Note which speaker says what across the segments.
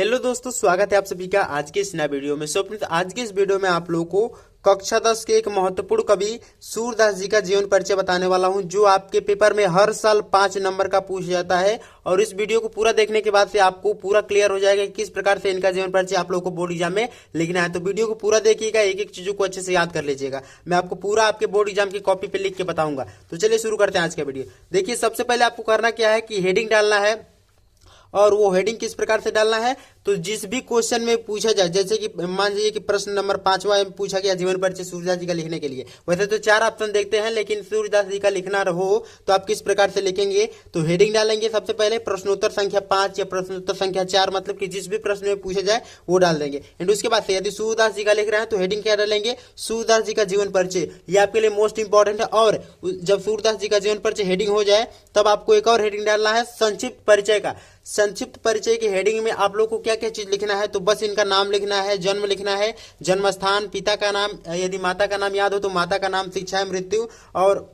Speaker 1: Hello दोस्तों, स्वागत है आप सभी का आज के इस नए वीडियो में। सो फ्रेंड्स, आज के इस वीडियो में आप लोगों को कक्षा 10 के एक महत्वपूर्ण कवि सूरदास जी का जीवन परिचय बताने वाला हूं, जो आपके पेपर में हर साल 5 नंबर का पूछा जाता है। और इस वीडियो को पूरा देखने के बाद से आपको पूरा क्लियर हो जाएगा कि किस प्रकार से इनका जीवन परिचय आप लोगों को बोर्ड एग्जाम में लिखना है। तो वीडियो को पूरा देखिएगा, एक एक चीजों को अच्छे से याद कर लीजिएगा। मैं आपको पूरा आपके बोर्ड एग्जाम की कॉपी पे लिख के बताऊंगा। तो चलिए शुरू करते हैं आज का वीडियो। देखिए, सबसे पहले आपको करना क्या है कि हेडिंग डालना है। और वो हेडिंग किस प्रकार से डालना है, तो जिस भी क्वेश्चन में पूछा जाए, जैसे कि मान लीजिए कि प्रश्न नंबर 5वां में पूछा गया जीवन परिचय सूरदास जी का लिखने के लिए। वैसे तो 4 ऑप्शन देखते हैं, लेकिन सूरदास जी का लिखना हो तो आप किस प्रकार से लिखेंगे, तो हेडिंग डालेंगे सबसे पहले प्रश्नोत्तर संख्या 5 या प्रश्नोत्तर संख्या 4, मतलब कि जिस भी प्रश्न में पूछा जाए वो डाल देंगे। एंड उसके बाद से यदि सूरदास जी का लिख रहे हैं तो हेडिंग क्या डालेंगे, सूरदास जी का जीवन परिचय। ये आपके लिए मोस्ट इंपॉर्टेंट है। और जब सूरदास जी का जीवन परिचय हेडिंग हो जाए तब आपको एक और हेडिंग डालना है संक्षिप्त परिचय का। संक्षिप्त परिचय की हेडिंग में आप लोग को क्या क्या चीज लिखना है, तो बस इनका नाम लिखना है, जन्म लिखना है, जन्म स्थान, पिता का नाम, यदि माता का नाम याद हो तो माता का नाम, शिक्षा, मृत्यु, और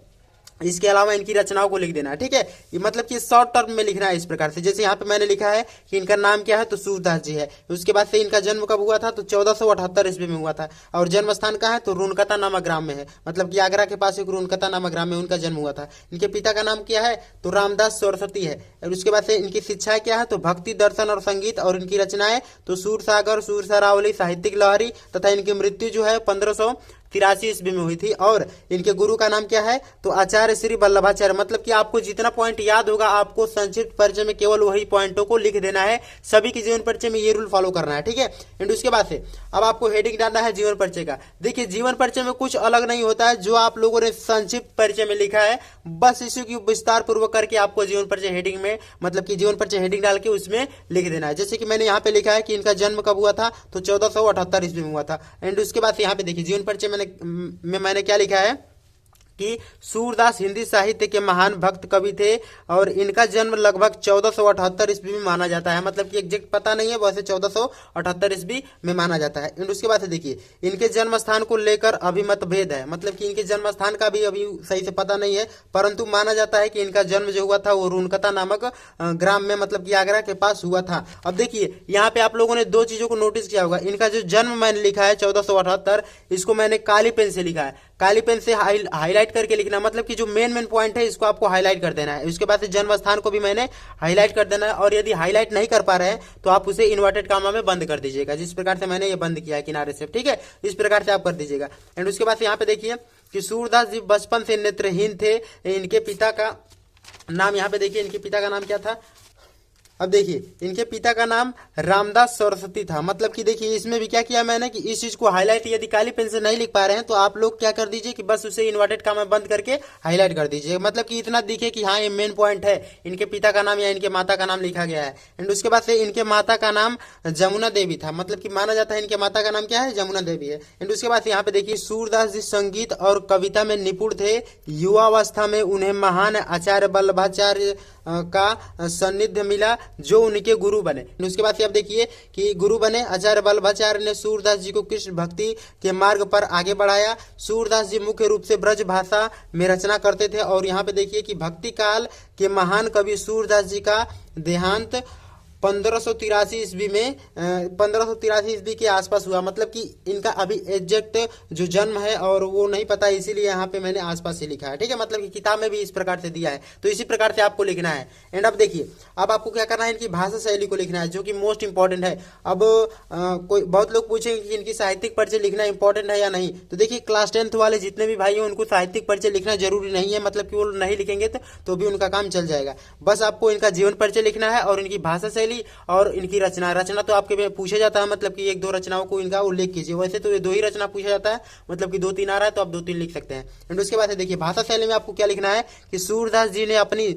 Speaker 1: इसके अलावा इनकी रचनाओं को लिख देना है। ठीक है, ये मतलब कि शॉर्ट टर्म में लिखना है इस प्रकार से। जैसे यहाँ पे मैंने लिखा है कि इनका नाम क्या है, तो सूरदास जी है। उसके बाद से इनका जन्म कब हुआ था, तो 1478 ईस्वी में हुआ था। और जन्म स्थान कहाँ है, तो रुनकता नामक ग्राम में है, मतलब कि आगरा के पास एक रुनकता नामक ग्राम में उनका जन्म हुआ था। इनके पिता का नाम क्या है, तो रामदास सरस्वती है। और उसके बाद से इनकी शिक्षा क्या है, तो भक्ति, दर्शन और संगीत। और इनकी रचनाएं तो सूर सागर, सूर सरावली, साहित्यिक लहरी, तथा इनकी मृत्यु जो है 1583 ईस्वी में हुई थी। और इनके गुरु का नाम क्या है, तो आचार्य श्री वल्लभाचार्य। मतलब कि आपको जितना पॉइंट याद होगा आपको संक्षिप्त परिचय में केवल वही पॉइंटों को लिख देना है। सभी के जीवन परिचय में ये रूल फॉलो करना है। ठीक है, एंड उसके बाद से अब आपको हेडिंग डालना है जीवन परिचय का। देखिए, जीवन परिचय में कुछ अलग नहीं होता है, जो आप लोगों ने संक्षिप्त परिचय में लिखा है बस इसी की विस्तार पूर्वक करके आपको जीवन परिचय हेडिंग में, मतलब कि जीवन परिचय हेडिंग डाल के उसमें लिख देना है। जैसे कि मैंने यहाँ पे लिखा है कि इनका जन्म कब हुआ था, तो 1478 ईस्वी में हुआ था। एंड उसके बाद यहाँ पे देखिए जीवन परिचय मैंने क्या लिखा है कि सूरदास हिंदी साहित्य के महान भक्त कवि थे और इनका जन्म लगभग 1478 ईस्वी में माना जाता है। मतलब कि एग्जैक्ट पता नहीं है, वैसे 1478 ईस्वी में माना जाता है। एंड उसके बाद से देखिए इनके जन्म स्थान को लेकर अभी मतभेद है। मतलब कि इनके जन्म स्थान का भी अभी सही से पता नहीं है, परंतु माना जाता है कि इनका जन्म जो हुआ था वो रुनकता नामक ग्राम में, मतलब कि आगरा के पास हुआ था। अब देखिए यहाँ पे आप लोगों ने 2 चीजों को नोटिस किया होगा। इनका जो जन्म मैंने लिखा है 1478, इसको मैंने काली पेन से लिखा है। काली पेन से हाईलाइट करके लिखना, मतलब कि जो मेन पॉइंट है इसको आपको हाईलाइट कर देना है। उसके बाद से जन्म स्थान को भी मैंने हाईलाइट कर देना है। और यदि हाईलाइट नहीं कर पा रहे हैं तो आप उसे इन्वर्टेड कामा में बंद कर दीजिएगा, जिस प्रकार से मैंने ये बंद किया है किनारे से। ठीक है, इस प्रकार से आप कर दीजिएगा। एंड उसके बाद से यहाँ पे देखिए कि सूरदास जी बचपन से नेत्रहीन थे। इनके पिता का नाम यहाँ पे देखिए, इनके पिता का नाम क्या था। अब देखिए इनके पिता का नाम रामदास सरस्वती था। मतलब कि देखिए इसमें भी क्या किया मैंने कि इस चीज को हाईलाइट, यदि काली पेन से नहीं लिख पा रहे हैं तो आप लोग क्या कर दीजिए कि बस उसे इन्वर्टेड कामा बंद करके हाईलाइट कर दीजिए। मतलब कि इतना दिखे कि हाँ ये मेन पॉइंट है, इनके पिता का नाम या इनके माता का नाम लिखा गया है। एंड उसके बाद से इनके माता का नाम जमुना देवी था। मतलब कि माना जाता है इनके माता का नाम क्या है, जमुना देवी है। एंड उसके बाद यहाँ पे देखिए सूरदास जी संगीत और कविता में निपुण थे। युवावस्था में उन्हें महान आचार्य वल्लभाचार्य का सानिध्य मिला, जो उनके गुरु बने। उसके बाद आप देखिए कि गुरु बने आचार्य वल्लभाचार्य ने सूरदास जी को कृष्ण भक्ति के मार्ग पर आगे बढ़ाया। सूरदास जी मुख्य रूप से ब्रज भाषा में रचना करते थे। और यहाँ पे देखिए कि भक्ति काल के महान कवि सूरदास जी का देहांत 1583 ईस्वी में 1583 ईस्वी के आसपास हुआ। मतलब कि इनका अभी एग्जैक्ट जो जन्म है और वो नहीं पता, इसीलिए यहाँ पे मैंने आसपास से लिखा है। ठीक है, मतलब कि किताब में भी इस प्रकार से दिया है, तो इसी प्रकार से आपको लिखना है। एंड अब देखिए अब आपको क्या करना है, इनकी भाषा शैली को लिखना है, जो कि मोस्ट इंपॉर्टेंट है। अब कोई बहुत लोग पूछेंगे कि इनकी साहित्यिक परिचय लिखना इंपॉर्टेंट है या नहीं। तो देखिए क्लास 10th वाले जितने भी भाई हैं उनको साहित्यिक परिचय लिखना जरूरी नहीं है। मतलब कि वो नहीं लिखेंगे तो भी उनका काम चल जाएगा। बस आपको इनका जीवन परिचय लिखना है और इनकी भाषा शैली और इनकी रचना तो आपके में पूछा जाता है। मतलब कि 1-2 रचनाओं को इनका उल्लेख कीजिए। वैसे तो ये 2 ही रचना पूछा जाता है, मतलब कि 2-3 आ रहा है तो आप 2-3 लिख सकते हैं। एंड उसके बाद देखिए भाषा शैली में आपको क्या लिखना है कि सूरदास जी ने अपनी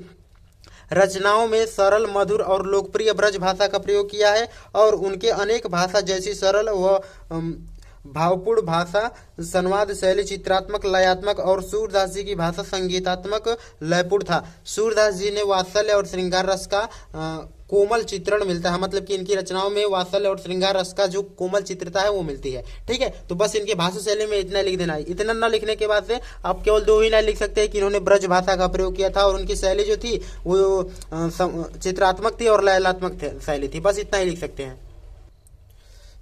Speaker 1: रचनाओं में सरल, मधुर और लोकप्रिय ब्रज भाषा का प्रयोग किया है। और उनके अनेक भाषा जैसी सरल व भावपूर्ण भाषा, संवाद शैली चित्रात्मक, लयात्मक और सूरदास जी की भाषा संगीतात्मक, लयपूर्ण था। सूरदास जी ने वात्सल्य और श्रृंगार रस का कोमल चित्रण मिलता है। मतलब कि इनकी रचनाओं में वात्सल्य और श्रृंगार रस का जो कोमल चित्रता है वो मिलती है। ठीक है, तो बस इनके भाषा शैली में इतना लिख देना है। इतना न लिखने के बाद से आप केवल 2 ही लाइन लिख सकते हैं कि इन्होंने ब्रज भाषा का प्रयोग किया था और उनकी शैली जो थी वो चित्रात्मक थी और लयलात्मक शैली थी। बस इतना ही लिख सकते हैं।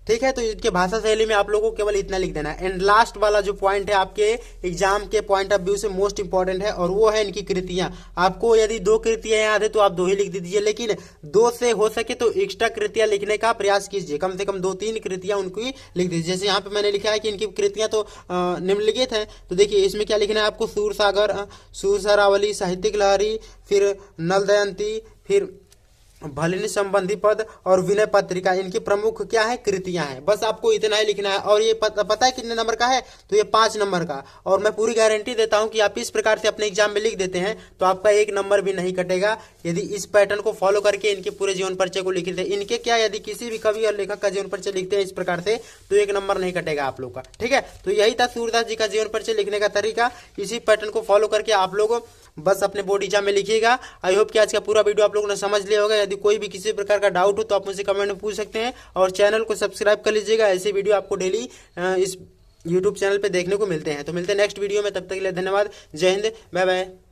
Speaker 1: ठीक है। तो इनके भाषा शैली में आप लोगों को केवल इतना लिख देना है। एंड लास्ट वाला जो पॉइंट है आपके एग्जाम के पॉइंट ऑफ व्यू से मोस्ट इंपॉर्टेंट है, और वो है इनकी कृतियां। आपको यदि 2 कृतियां याद है तो आप 2 ही लिख दीजिए, लेकिन 2 से हो सके तो एक्स्ट्रा कृतियां लिखने का प्रयास कीजिए, कम से कम 2-3 कृतियां उनकी लिख दीजिए। जैसे यहाँ पे मैंने लिखा है कि इनकी कृतियां तो निम्नलिखित है, तो देखिए इसमें क्या लिखना है आपको, सूरसागर, सूरसरावली, साहित्यिक लहरी, फिर नल दमयंती, फिर भलिनी संबंधी पद और विनय पत्रिका, इनकी प्रमुख क्या है, कृतियां हैं। बस आपको इतना ही लिखना है। और ये पता है कितने नंबर का है, तो ये 5 नंबर का। और मैं पूरी गारंटी देता हूं कि आप इस प्रकार से अपने एग्जाम में लिख देते हैं तो आपका 1 नंबर भी नहीं कटेगा, यदि इस पैटर्न को फॉलो करके इनके पूरे जीवन परिचय को लिखते हैं। इनके क्या, यदि किसी भी कवि और लेखक का जीवन परिचय लिखते हैं इस प्रकार से तो 1 नंबर नहीं कटेगा आप लोग का। ठीक है, तो यही था सूरदास जी का जीवन परिचय लिखने का तरीका। इसी पैटर्न को फॉलो करके आप लोग बस अपने बोर्ड एग्जाम में लिखिएगा। आई होप कि आज का पूरा वीडियो आप लोगों ने समझ लिया होगा। यदि कोई भी किसी प्रकार का डाउट हो तो आप मुझसे कमेंट में पूछ सकते हैं, और चैनल को सब्सक्राइब कर लीजिएगा। ऐसे वीडियो आपको डेली इस यूट्यूब चैनल पे देखने को मिलते हैं। तो मिलते हैं नेक्स्ट वीडियो में, तब तक के लिए धन्यवाद। जय हिंद, बाय बाय।